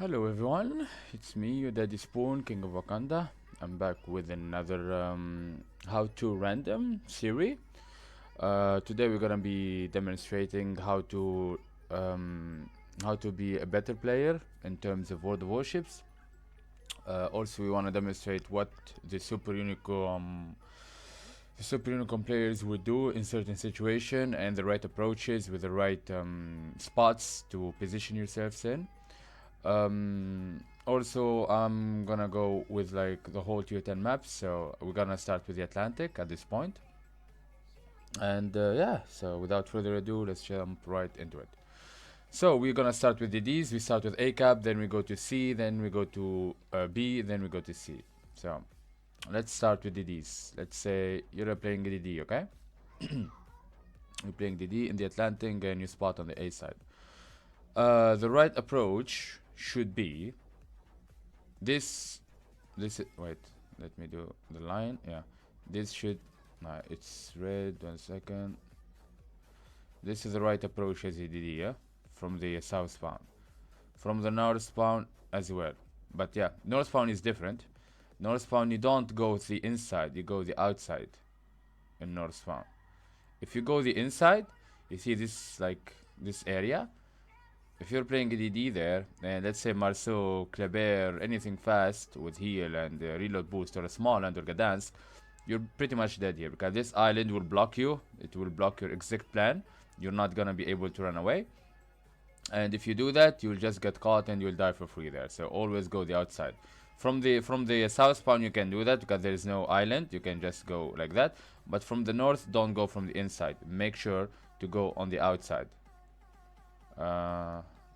Hello everyone, it's me, your Daddy Spoon, King of Wakanda. I'm back with another how to random series. Today we're gonna be demonstrating how to be a better player in terms of World of Warships. Also, we wanna demonstrate what the Super Unicorn players would do in certain situation and the right approaches with the right spots to position yourselves in. Also, I'm gonna go with like the whole tier 10 maps, so we're gonna start with the Atlantic at this point. And yeah, so without further ado, let's jump right into it. So we're gonna start with the Ds. We start with A cap, then we go to C, then we go to B, then we go to C. So let's start with the Ds. Let's say you're playing the D, okay? You're playing the D in the Atlantic and you spot on the A side. The right approach should be this. Wait, let me do the line. Yeah, this should. It's red. 1 second. This is the right approach as you did, yeah, from the southbound, from the northbound as well. But yeah, northbound is different. Northbound, you don't go the inside, you go the outside in northbound. If you go the inside, you see this like this area. If you're playing DD there, and let's say Marceau, Kleber, anything fast with heal and reload boost or a small land or Gadance, you're pretty much dead here because this island will block you. It will block your exact plan. You're not gonna be able to run away. And if you do that, you'll just get caught and you'll die for free there. So always go the outside. From the south spawn you can do that because there is no island. You can just go like that. But from the north, don't go from the inside. Make sure to go on the outside.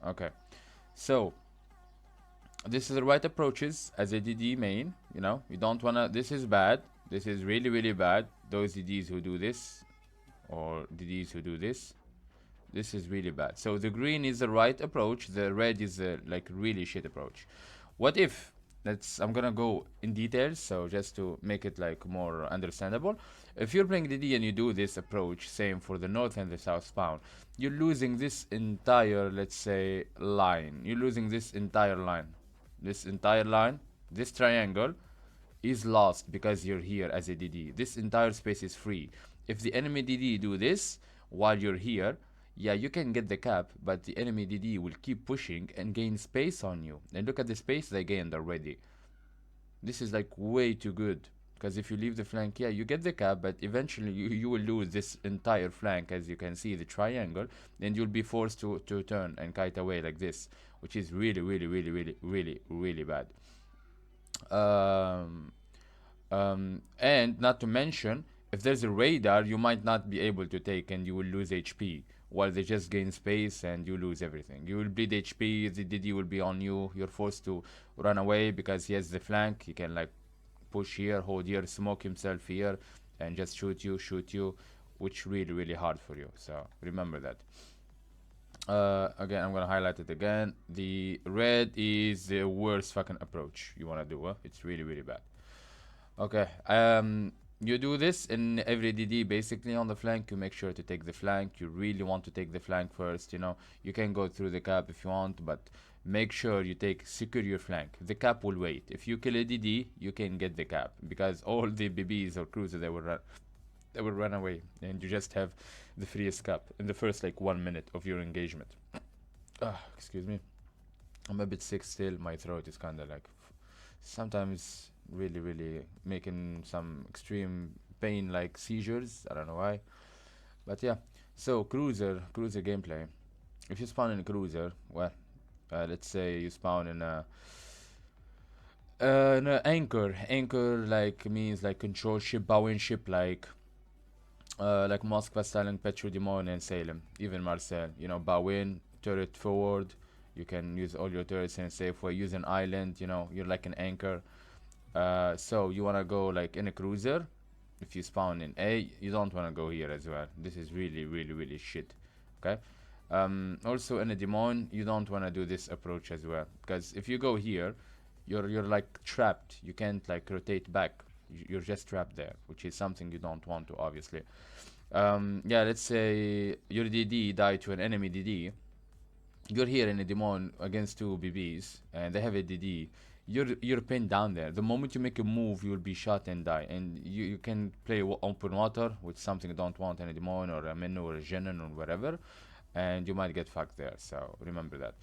Okay, so this is the right approaches as a DD main. You know, you don't wanna. This is bad. This is really really bad. Those DDs who do this, or DDs who do this is really bad. So the green is the right approach. The red is the like really shit approach. What if I'm gonna go in details, so just to make it like more understandable. If you're playing DD and you do this approach, same for the north and the south spawn, you're losing this entire, let's say, line. You're losing this entire line. This entire line, this triangle is lost because you're here as a DD. This entire space is free. If the enemy DD do this while you're here, yeah, you can get the cap, but the enemy DD will keep pushing and gain space on you. And look at the space they gained already. This is like way too good. Because if you leave the flank, yeah, you get the cap, but eventually you will lose this entire flank, as you can see, the triangle, and you'll be forced to turn and kite away like this, which is really, really, really, really, really, really bad. And not to mention, if there's a radar, you might not be able to take and you will lose HP while they just gain space and you lose everything. You will bleed HP, the DD will be on you, you're forced to run away because he has the flank. He can like push here, hold here, smoke himself here, and just shoot you, which really, really hard for you. So remember that. Again, I'm gonna highlight it again. The red is the worst fucking approach you wanna do. It's really, really bad. Okay. You do this in every DD basically on the flank. You make sure to take the flank. You really want to take the flank first. You know, you can go through the cap if you want, but make sure you secure your flank. The cap will wait. If you kill a DD, you can get the cap because all the BBs or cruisers they will run away, and you just have the freest cap in the first like 1 minute of your engagement. Excuse me. I'm a bit sick still. My throat is kind of like sometimes really really making some extreme pain like seizures. I don't know why, but yeah. So cruiser gameplay. If you spawn in a cruiser, well, let's say you spawn in a no, anchor like means like control ship, bowing ship, like Moskva, Stalin, Petro, Dimon, and Salem, even Marcel. You know, Bawin, turret forward. You can use all your turrets in a safe way. Use an island. You know, you're like an anchor. So you wanna go like in a cruiser. If you spawn in A, you don't wanna go here as well. This is really, really, really shit. Okay. Also in a demon, you don't wanna do this approach as well, because if you go here, you're like trapped. You can't like rotate back. You're just trapped there, which is something you don't want to, obviously. Yeah, let's say your DD died to an enemy DD. you're here in a demon against two BBs and they have a DD, you're pinned down there. The moment you make a move, you'll be shot and die. And you can play open water, which is something you don't want in a demon or a Minnow or a Genin or whatever, and you might get fucked there. So remember that.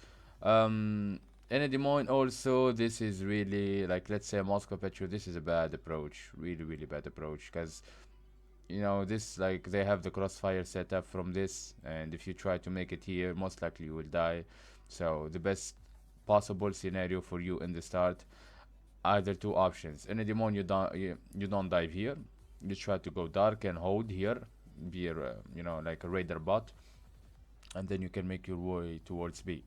In a demon also, this is really like, let's say Moscow Petro. This is a bad approach, really really bad approach, because this, like, they have the crossfire set up from this, and if you try to make it here, most likely you will die. So the best possible scenario for you in the start, either two options. In a demon, you don't dive here. You try to go dark and hold here, be a, like a raider bot, and then you can make your way towards B.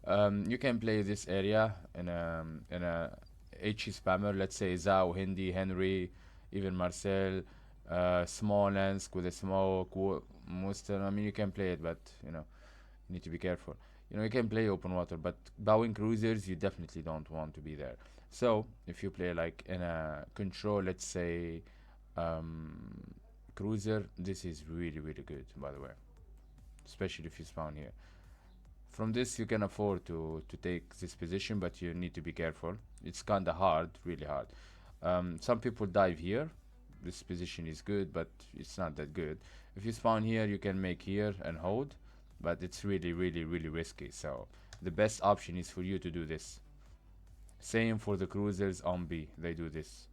You can play this area in a HE spammer, let's say Zhao, Hindi, Henry, even Marcel, Smolensk with a smoke, Muster. I mean, you can play it, but you need to be careful. You can play open water, but bowing cruisers, you definitely don't want to be there. So if you play like in a control, let's say um, cruiser, this is really really good, by the way, especially if you spawn here. From this, you can afford to take this position, but you need to be careful. It's kinda hard, really hard. Some people dive here. This position is good, but it's not that good. If you spawn here, you can make here and hold, but it's really really really risky. So the best option is for you to do this. Same for the cruisers on B, they do this.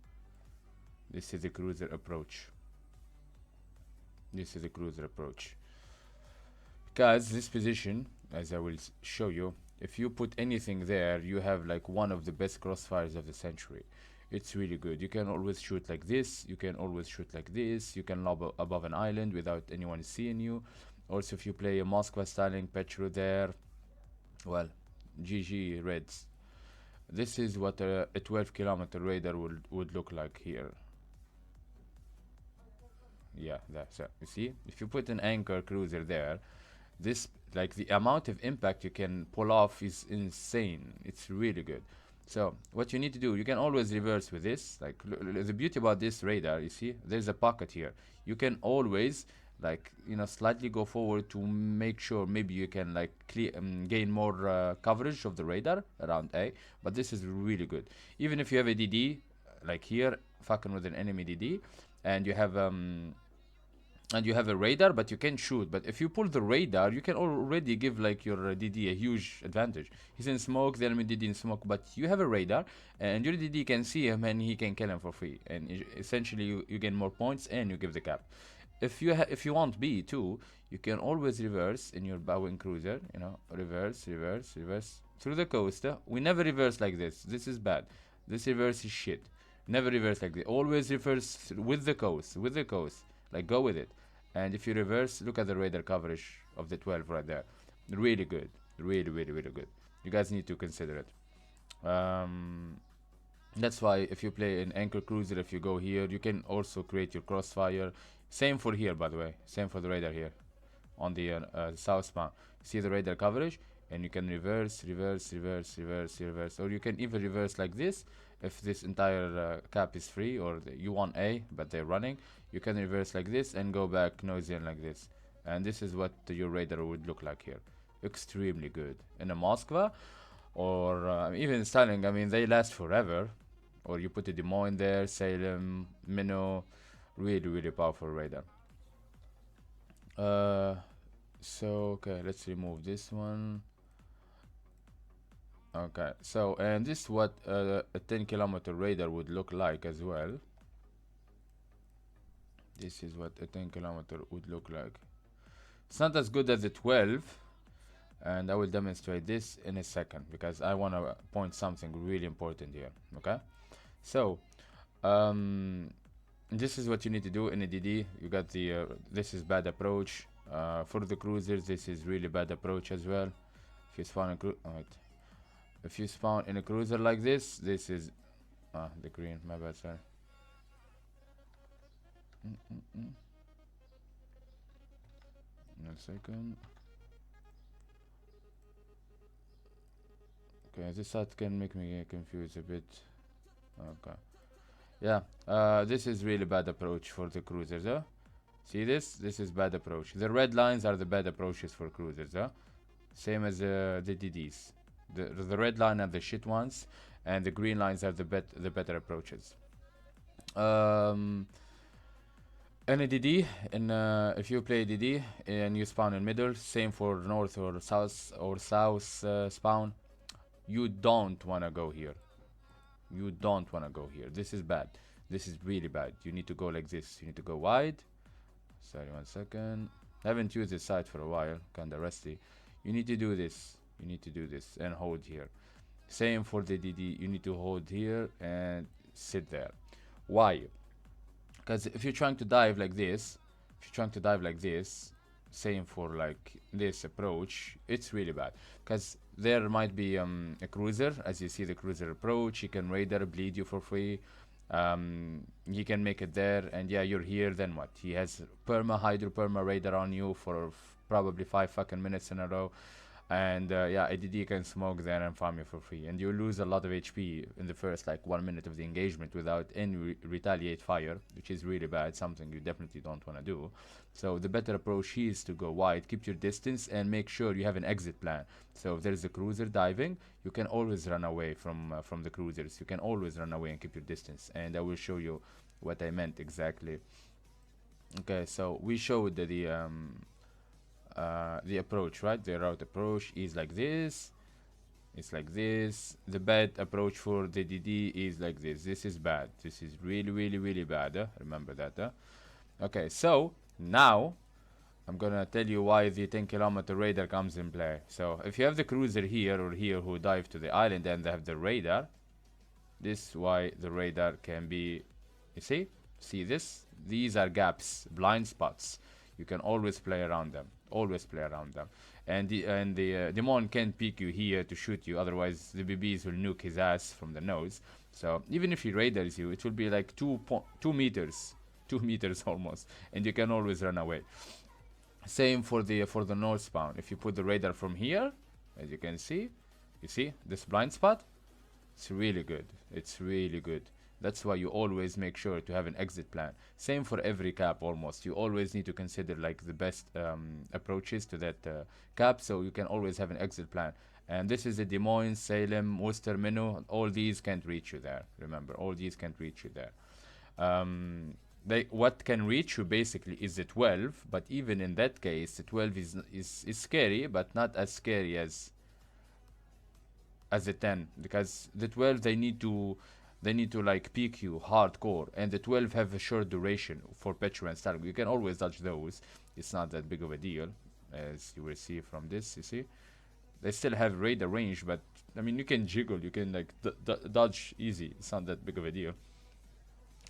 This is the cruiser approach. This is the cruiser approach. Because this position, as I will show you, if you put anything there, you have like one of the best crossfires of the century. It's really good. You can always shoot like this, you can always shoot like this, you can lob above an island without anyone seeing you. Also, if you play a Moskva styling Petro there, well, GG Reds. This is what a 12-kilometer radar would look like here. Yeah, that's it. You see, if you put an anchor cruiser there, this, like, the amount of impact you can pull off is insane. It's really good. So what you need to do, you can always reverse with this. Like, the beauty about this radar, you see, there's a pocket here. You can always, like, slightly go forward to make sure maybe you can like gain more coverage of the radar around A. But this is really good. Even if you have a DD, like here, fucking with an enemy DD, and you have a radar, but you can shoot. But if you pull the radar, you can already give like your DD a huge advantage. He's in smoke, the enemy DD in smoke, but you have a radar, and your DD can see him and he can kill him for free. And essentially, you gain more points and you give the cap. If you want B too, you can always reverse in your bowing cruiser. Reverse, reverse, reverse through the coast. We never reverse like this. This is bad. This reverse is shit. Never reverse like this. Always reverse with the coast. With the coast. Like, go with it. And if you reverse, look at the radar coverage of the 12 right there. Really good. Really, really, really good. You guys need to consider it. That's why if you play an anchor cruiser, if you go here, you can also create your crossfire. Same for here, by the way. Same for the radar here on the south spawn. See the radar coverage, and you can reverse, reverse, reverse, reverse, reverse, or you can even reverse like this. If this entire cap is free, or you want A but they're running, you can reverse like this and go back noisy like this. And this is what your radar would look like here. Extremely good. In a Moskva or even styling, I mean, they last forever. Or you put a demo in there, Salem, Minnow, really really powerful radar. So okay, let's remove this one. Okay, so and this is what a 10-kilometer radar would look like as well. This is what a 10-kilometer would look like. It's not as good as the 12, and I will demonstrate this in a second because I want to point something really important here. Okay, so this is what you need to do in a DD. You got the this is bad approach. For the cruisers, this is really bad approach as well. If you spawn a if you spawn in a cruiser like this is the green. My bad, sorry. In a second. Okay, this side can make me confused a bit. Okay. Yeah, this is really bad approach for the cruisers, See this? This is bad approach. The red lines are the bad approaches for cruisers, Same as the DDs. The red line are the shit ones, and the green lines are the better approaches. Um, Any DD, if you play DD and you spawn in middle, same for north or south spawn, you don't wanna go here. You don't wanna go here. This is bad. This is really bad. You need to go like this. You need to go wide. Sorry, 1 second. I haven't used this side for a while. Kinda rusty. You need to do this. You need to do this and hold here. Same for the DD. You need to hold here and sit there. Why? Because if you're trying to dive like this, same for like this approach, it's really bad. Because there might be a cruiser, as you see the cruiser approach, he can raider bleed you for free. He can make it there, and yeah, you're here, then what? He has hydro perma raider on you for probably 5 fucking minutes in a row. And yeah, ADD can smoke there and farm you for free, and you lose a lot of HP in the first like 1 minute of the engagement without any retaliate fire, which is really bad, something you definitely don't want to do. So the better approach is to go wide, keep your distance, and make sure you have an exit plan. So if there is a cruiser diving, you can always run away from the cruisers. You can always run away and keep your distance, and I will show you what I meant exactly. Okay, so we showed the approach, right? The route approach is like this. It's like this. The bad approach for the DD is like this. This is bad. This is really, really, really bad. Remember that. Okay, so now I'm gonna tell you why the 10 km radar comes in play. So if you have the cruiser here or here who dive to the island and they have the radar, this is why the radar can be, you see this? These are gaps, blind spots. You can always play around them. Always play around them. And the demon can't peek you here to shoot you, otherwise the BBs will nuke his ass from the nose. So even if he radars you, it will be like 2 meters. 2 meters almost. And you can always run away. Same for the north spawn. If you put the radar from here, as you can see, you see this blind spot? It's really good. It's really good. That's why you always make sure to have an exit plan. Same for every cap almost. You always need to consider like the best approaches to that cap, so you can always have an exit plan. And this is the Des Moines, Salem, Worcester, Minnow. All these can't reach you there. Remember, all these can't reach you there. What can reach you basically is the 12, but even in that case, the 12 is scary, but not as scary as the 10, because the 12 they need to like peek you hardcore, and the 12 have a short duration for Petra and Stark. You can always dodge those. It's not that big of a deal, as you will see from this. You see, they still have radar range, but I mean, you can jiggle, you can like dodge easy. It's not that big of a deal.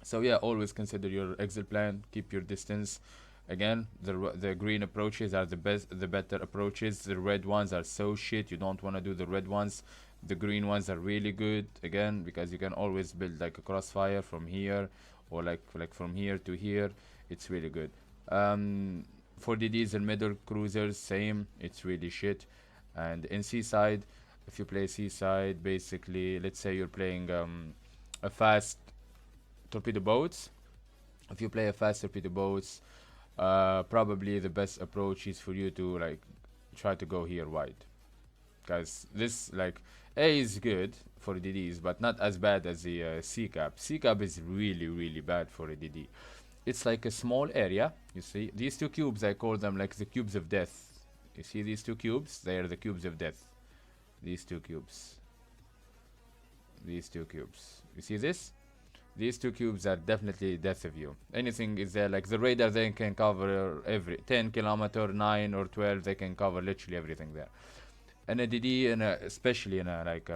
So yeah, always consider your exit plan, keep your distance. Again, the green approaches are the better approaches. The red ones are so shit, you don't want to do the red ones. The green ones are really good, again, because you can always build like a crossfire from here, or like from here to here. It's really good. For DDs and middle cruisers, same, it's really shit. And in seaside, if you play seaside, basically, let's say you're playing a fast torpedo boats. If you play a fast torpedo boats, probably the best approach is for you to like try to go here wide, because this like A is good for DDs, but not as bad as the C cap. C cap is really, really bad for a DD. It's like a small area. You see these two cubes, I call them like the cubes of death. You see these two cubes? They are the cubes of death. These two cubes. These two cubes. You see this? These two cubes are definitely death of you. Anything is there, like the radar, they can cover every 10 km, 9 or 12, they can cover literally everything there. And a DD, and especially in a like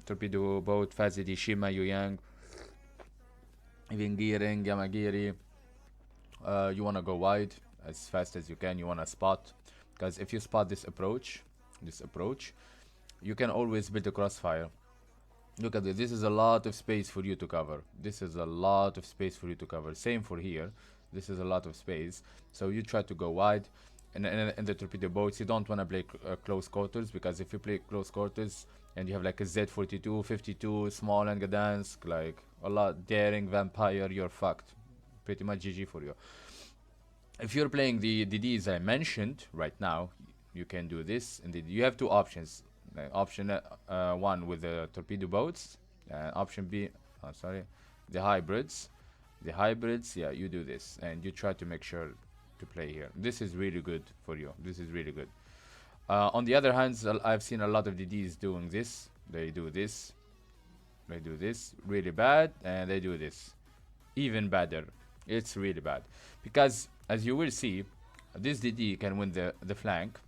torpedo boat, Fazidi, Shima, Yuyang, even Gearing, Yamagiri, you want to go wide as fast as you can. You want to spot, because if you spot this approach, you can always build a crossfire. Look at this. This is a lot of space for you to cover. This is a lot of space for you to cover. Same for here. This is a lot of space. So you try to go wide. And in the torpedo boats, you don't want to play close quarters, because if you play close quarters and you have like a Z42, 52, small and Gdansk, like a lot, daring, vampire, you're fucked. Pretty much GG for you. If you're playing the DDs I mentioned right now, you can do this. Indeed, you have two options. Option one with the torpedo boats, option B, sorry, the hybrids. The hybrids, yeah, you do this and you try to make sure to play here. This is really good for you. This is really good. On the other hand, I've seen a lot of DDs doing this. They do this. They do this really bad, and they do this even better. It's really bad because, as you will see, this DD can win the flank,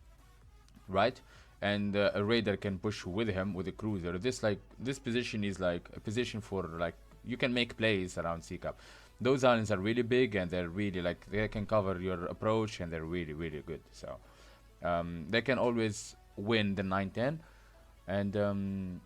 right? And a raider can push with him with a cruiser. This position is like a position for like you can make plays around C Cup. Those islands are really big and they're really like they can cover your approach and they're really good. So they can always win the 9-10 and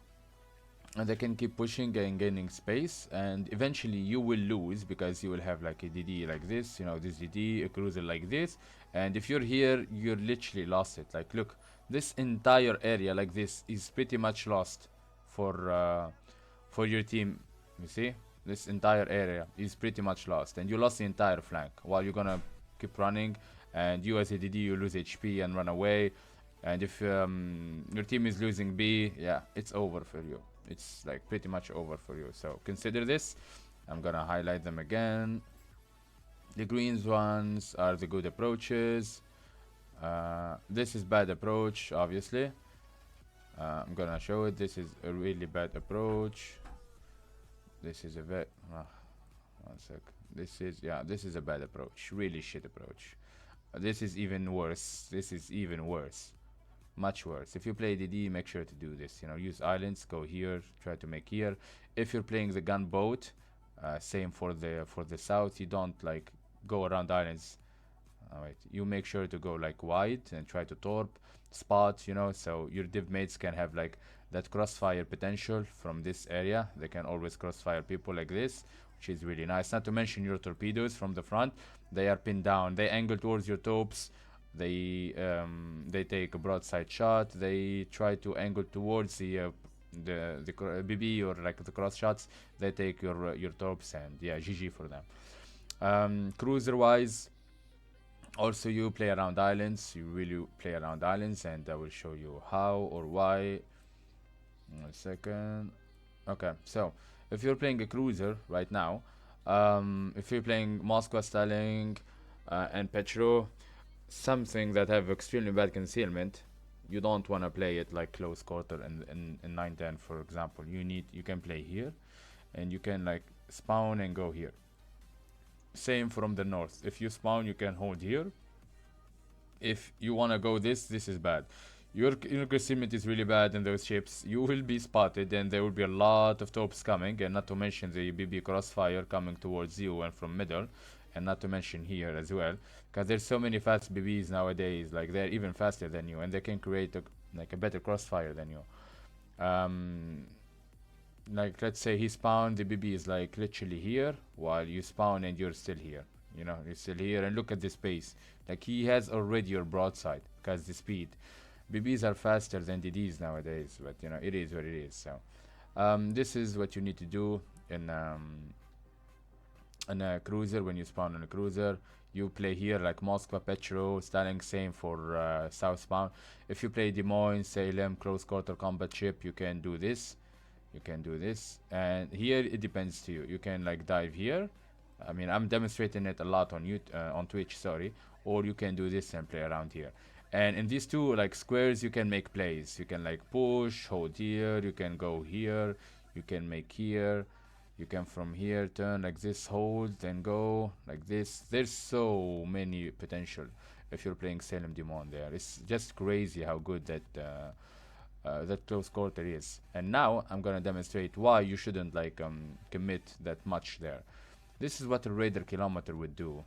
they can keep pushing and gaining space, and eventually you will lose because you will have like a DD like this, you know, this DD, a cruiser like this, and if you're here, you're literally lost it. Like, look, this entire area like this is pretty much lost for your team. You see, this entire area is pretty much lost, and you lost the entire flank while you're gonna keep running, and you as a DD you lose HP and run away, and if your team is losing B, yeah, it's over for you. It's like pretty much over for you. So consider this. I'm gonna highlight them again. The greens ones are the good approaches. This is bad approach, obviously. I'm gonna show it. This is a really bad approach. This is a very one sec. This is a bad approach. Really shit approach. This is even worse. This is even worse. Much worse. If you play DD, make sure to do this. You know, use islands, go here, try to make here. If you're playing the gunboat, same for the south. You don't like go around islands. Wait, you make sure to go like wide and try to torp spot. You know, so your div mates can have like that crossfire potential from this area. They can always crossfire people like this, which is really nice. Not to mention your torpedoes from the front. They are pinned down. They angle towards your topes. They take a broadside shot. They try to angle towards the BB or like the cross shots. They take your torps, and yeah, GG for them. Cruiser wise, also you play around islands. You really play around islands, and I will show you how or why. In a second. Okay, so if you're playing a cruiser right now, if you're playing Moscow Stalin and Petro, something that have extremely bad concealment, you don't want to play it like close quarter in 9-10, for example. You can play here and you can like spawn and go here. Same from the north. If you spawn, you can hold here. If you want to go this is bad. Your concealment is really bad in those ships. You will be spotted and there will be a lot of torps coming, and not to mention the BB crossfire coming towards you and from middle, and not to mention here as well, because there's so many fast BBs nowadays. Like, they're even faster than you and they can create a better crossfire than you. Like, let's say he spawned, the BB is like literally here while you spawn and you're still here. You know, you're still here, and look at the space. Like, he has already your broadside because the speed. BBs are faster than DDs nowadays, but you know, it is what it is. So this is what you need to do in a cruiser. When you spawn on a cruiser, you play here like Moscow, Petro, Stalin. Same for southbound. If you play Des Moines, Salem, close quarter combat ship, you can do this. You can do this, and here it depends to you. You can like dive here. I mean, I'm demonstrating it a lot on on Twitch, sorry. Or you can do this and play around here. And in these two like squares, you can make plays. You can like push, hold here. You can go here. You can make here. You can from here turn like this, hold, then go like this. There's so many potential if you're playing Salem Demon there. It's just crazy how good that close quarter is. And now I'm gonna demonstrate why you shouldn't like commit that much there. This is what a Raider Kilometer would do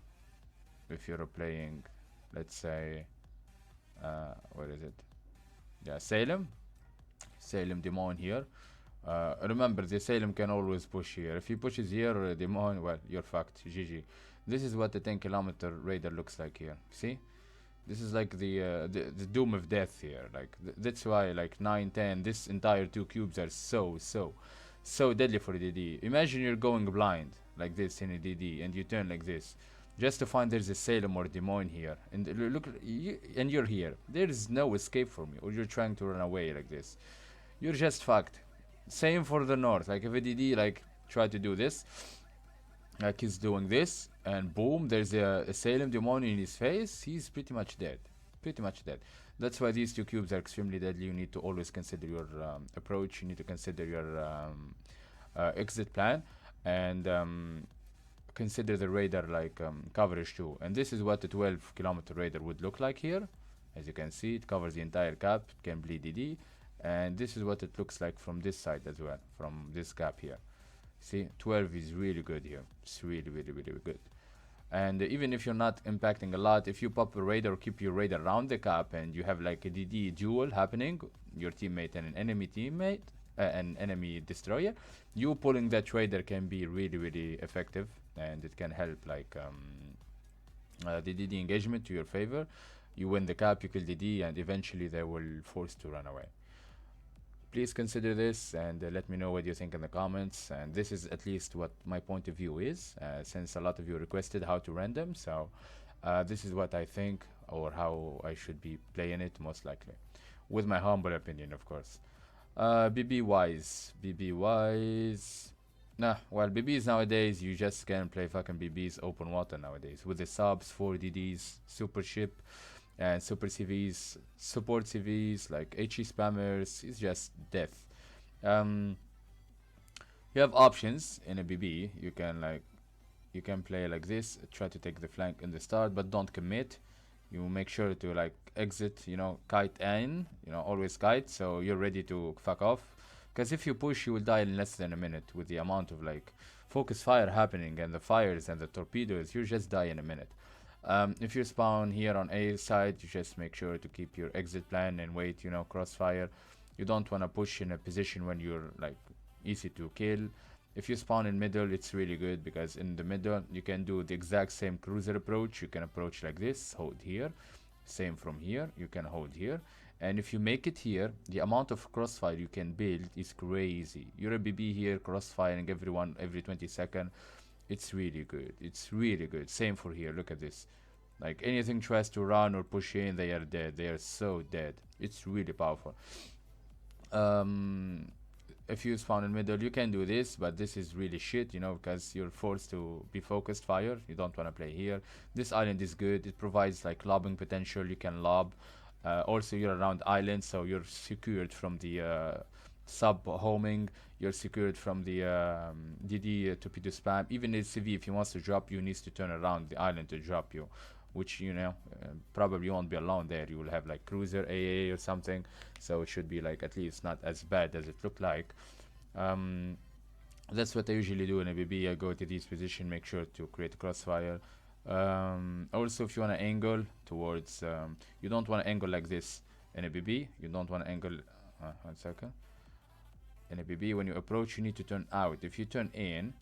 if you're playing, let's say, what is it? Yeah, Salem Demon here. Remember, the Salem can always push here. If he pushes here or Demon, well, you're fucked. GG. This is what the 10-kilometer Raider looks like here. See? This is like the doom of death here. Like that's why like 9-10, this entire two cubes are so deadly for DD. Imagine you're going blind like this in a DD and you turn like this. just to find there's a Salem or Des Moines here, and look, and you're here. There is no escape from you, or you're trying to run away like this. You're just fucked. Same for the north. Like if a DD like try to do this, like he's doing this, and boom, there's a Salem Des Moines in his face. He's pretty much dead. Pretty much dead. That's why these two cubes are extremely deadly. You need to always consider your approach. You need to consider your exit plan, and consider the radar like coverage too. And this is what a 12-kilometer radar would look like here. As you can see, it covers the entire cap. It can bleed DD, and this is what it looks like from this side as well, from this gap here. See, 12 is really good here. It's really, really, really good. And even if you're not impacting a lot, if you pop a radar or keep your radar around the cap and you have like a DD duel happening, your teammate and an enemy teammate, an enemy destroyer, you pulling that radar can be really, really effective, and it can help like the DD engagement to your favor. You win the cap, you kill DD, and eventually they will force to run away. Please consider this, and let me know what you think in the comments. And this is at least what my point of view is, since a lot of you requested how to random. So this is what I think, or how I should be playing it most likely, with my humble opinion, of course. BB wise, nah. Well, BBs nowadays you just can play fucking BBs open water nowadays with the subs, 4 DDs, super ship, and super CVs, support CVs, like HE spammers. It's just death. Um, you have options in a BB. You can play like this, try to take the flank in the start, but don't commit. You make sure to like exit, kite in, always kite, so you're ready to fuck off. Because if you push, you will die in less than a minute with the amount of like focus fire happening and the fires and the torpedoes. You just die in a minute. If you spawn here on A side, you just make sure to keep your exit plan and wait, crossfire. You don't want to push in a position when you're like easy to kill. If you spawn in middle, it's really good, because in the middle you can do the exact same cruiser approach. You can approach like this, hold here. Same from here, you can hold here. And if you make it here, the amount of crossfire you can build is crazy. You're a BB here, crossfiring everyone every 20 seconds. It's really good. It's really good. Same for here. Look at this. Like anything tries to run or push in, they are dead. They are so dead. It's really powerful. If you spawn in middle, you can do this, but this is really shit, because you're forced to be focused fire. You don't want to play here. This island is good. It provides like lobbing potential. You can lob. Also, you're around island, so you're secured from the sub homing. You're secured from the DD torpedo spam. Even the CV, if he wants to drop you, needs to turn around the island to drop you, which probably won't be alone there. You will have like cruiser AA or something, so it should be like at least not as bad as it looked like. That's what I usually do in a BB. I go to this position, make sure to create a crossfire. Also, if you want to angle towards, you don't want to angle like this in a BB. You don't want to angle. 1 second. In a BB, when you approach, you need to turn out. If you turn in,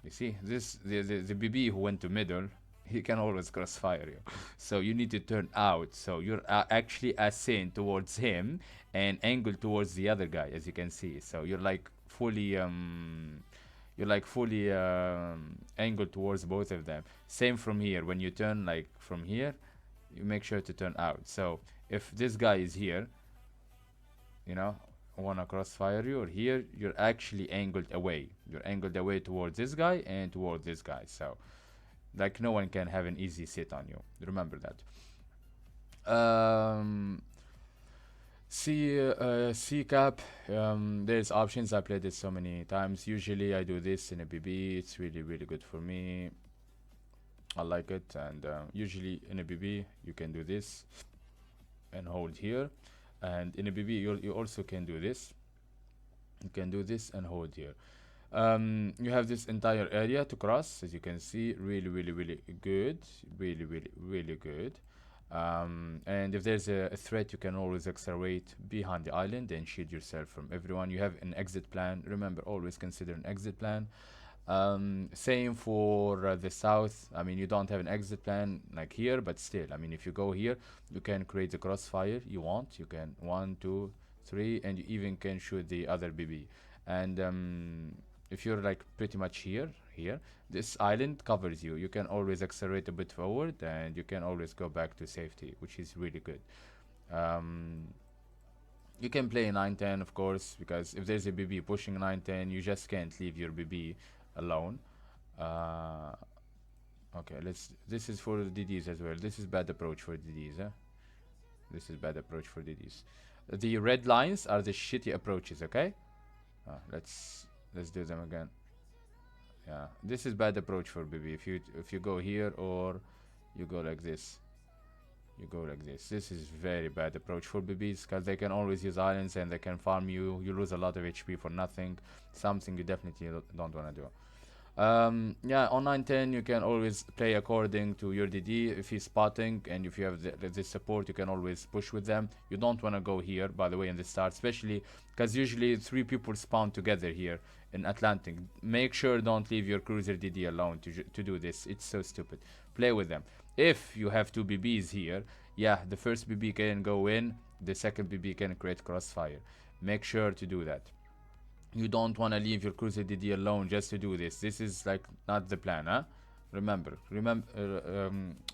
you see this the BB who went to middle, he can always crossfire you. So you need to turn out. So you're actually ascend towards him and angle towards the other guy, as you can see. So you're like fully angled towards both of them. Same from here. When you turn like from here, you make sure to turn out. So if this guy is here, wanna crossfire you, or here, you're actually angled away. You're angled away towards this guy and towards this guy. So like no one can have an easy sit on you. Remember that. C cap. There's options. I played it so many times. Usually I do this in a BB. It's really, really good for me. I like it. And usually in a BB you can do this and hold here. And in a BB you also can do this. You can do this and hold here. You have this entire area to cross, as you can see. Really, really, really good. Really, really, really good. And if there's a threat, you can always accelerate behind the island and shield yourself from everyone. You have an exit plan. Remember, always consider an exit plan. Same for the south. I mean, you don't have an exit plan like here, but still, I mean, if you go here, you can create the crossfire you want. You can 1, 2, 3, and you even can shoot the other BB. And if you're like pretty much here, this island covers you. You can always accelerate a bit forward, and you can always go back to safety, which is really good. Um, you can play 9-10, of course, because if there's a BB pushing 9-10, you just can't leave your BB alone. Uh, okay, this is for the DDs as well. This is bad approach for DDs, huh? This is bad approach for DDs. The red lines are the shitty approaches, okay? Let's do them again. Yeah, this is bad approach for BB. If you go here, or you go like this, you go like this. This is very bad approach for BBs, because they can always use islands and they can farm you. You lose a lot of HP for nothing. Something you definitely don't want to do. Yeah, on 9-10 you can always play according to your DD. If he's spotting and if you have the support, you can always push with them. You don't want to go here, by the way, in the start, especially because usually 3 people spawn together here in Atlantic. Make sure don't leave your cruiser DD alone to do this. It's so stupid. Play with them. If you have 2 BBs here, yeah, the first BB can go in, the second BB can create crossfire. Make sure to do that. You don't want to leave your cruiser DD alone just to do this. This is like not the plan, huh? Remember,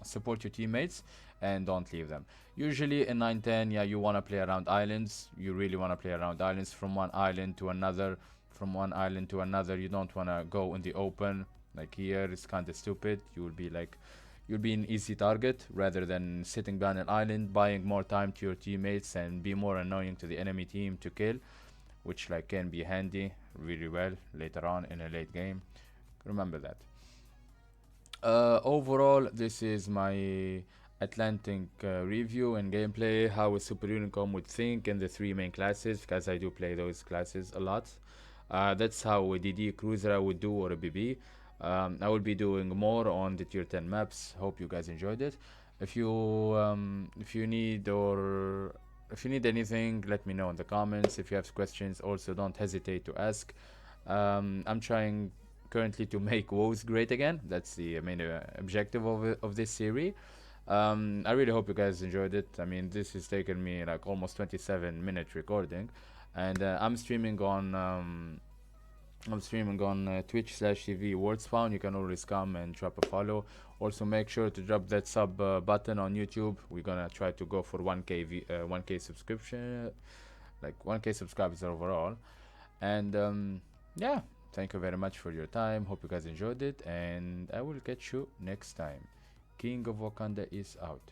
support your teammates and don't leave them. Usually in 9-10, yeah, you want to play around islands. You really want to play around islands, from one island to another, from one island to another. You don't want to go in the open. Like here, it's kind of stupid. You'll be an easy target rather than sitting behind an island, buying more time to your teammates and be more annoying to the enemy team to kill, which like can be handy really well later on in a late game. Remember that. Overall, this is my Atlantic review and gameplay, how a Super Unicom would think in the 3 main classes, because I do play those classes a lot. That's how a DD cruiser I would do, or a BB. I will be doing more on the tier 10 maps. Hope you guys enjoyed it. If you need anything, let me know in the comments. If you have questions, also don't hesitate to ask. I'm trying currently to make WoWs great again. That's the main objective of this series. I really hope you guys enjoyed it. I mean, this has taken me like almost 27-minute recording, and I'm streaming on Twitch/TV WorldSpawn. You can always come and drop a follow. Also, make sure to drop that sub button on YouTube. We're gonna try to go for 1K subscription, like 1K subscribers overall. And yeah, thank you very much for your time. Hope you guys enjoyed it, and I will catch you next time. King of Wakanda is out.